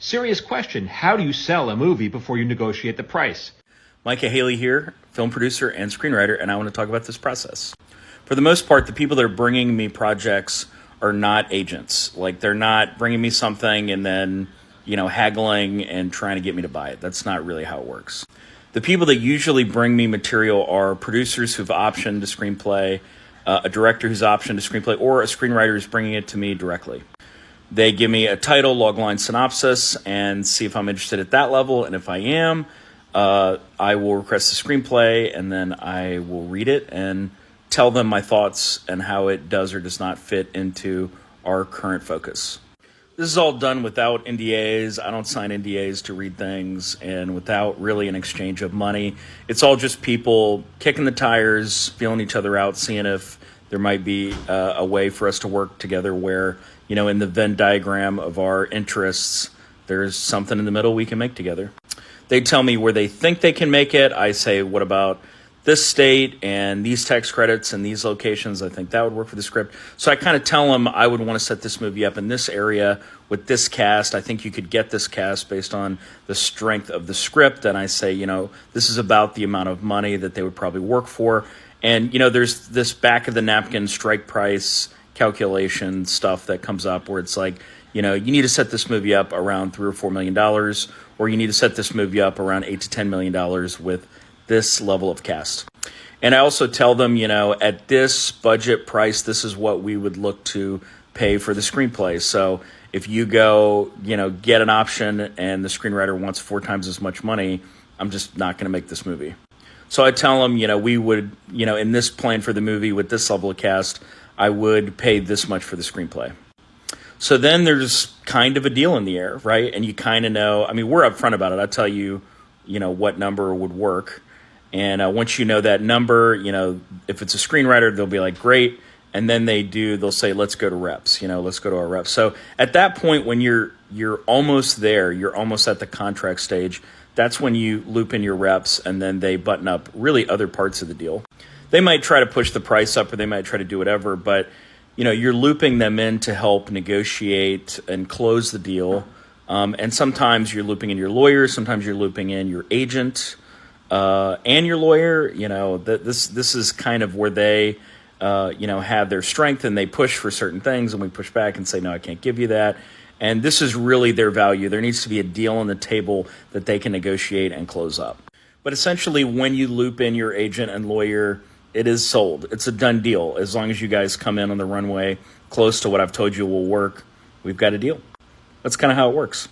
Serious question, how do you sell a movie before you negotiate the price? Micah Haley here, film producer and screenwriter, and I want to talk about this process. For the most part, the people that are bringing me projects are not agents. Like, they're not bringing me something and then, haggling and trying to get me to buy it. That's not really how it works. The people that usually bring me material are producers who've optioned a screenplay, a director who's optioned a screenplay, or a screenwriter who's bringing it to me directly. They give me a title, logline, synopsis, and see if I'm interested at that level. And if I am, I will request a screenplay, and then I will read it and tell them my thoughts and how it does or does not fit into our current focus. This is all done without NDAs. I don't sign NDAs to read things, and without really an exchange of money. It's all just people kicking the tires, feeling each other out, seeing if there might be a way for us to work together where, in the Venn diagram of our interests, there's something in the middle we can make together. They tell me where they think they can make it. I say, what about this state and these tax credits and these locations? I think that would work for the script. So I kind of tell them I would want to set this movie up in this area with this cast. I think you could get this cast based on the strength of the script. And I say, this is about the amount of money that they would probably work for. And, there's this back of the napkin strike price calculation stuff that comes up where it's like, you need to set this movie up around $3 or $4 million, or you need to set this movie up around $8 to $10 million with this level of cast. And I also tell them, at this budget price, this is what we would look to pay for the screenplay. So if you go, get an option and the screenwriter wants 4 times as much money, I'm just not going to make this movie. So I tell them, we would, in this plan for the movie with this level of cast, I would pay this much for the screenplay. So then there's kind of a deal in the air, right? And you kind of know, we're upfront about it. I tell you, what number would work. And once you know that number, if it's a screenwriter, they'll be like, great. And then they'll say, let's go to reps, let's go to our reps. So at that point, when you're almost there, you're almost at the contract stage, that's when you loop in your reps, and then they button up really other parts of the deal. They might try to push the price up, or they might try to do whatever, but you're looping them in to help negotiate and close the deal. And sometimes you're looping in your lawyer, sometimes you're looping in your agent and your lawyer. This is kind of where they have their strength, and they push for certain things, and we push back and say, no, I can't give you that. And this is really their value. There needs to be a deal on the table that they can negotiate and close up. But essentially, when you loop in your agent and lawyer, it is sold. It's a done deal. As long as you guys come in on the runway close to what I've told you will work, we've got a deal. That's kind of how it works.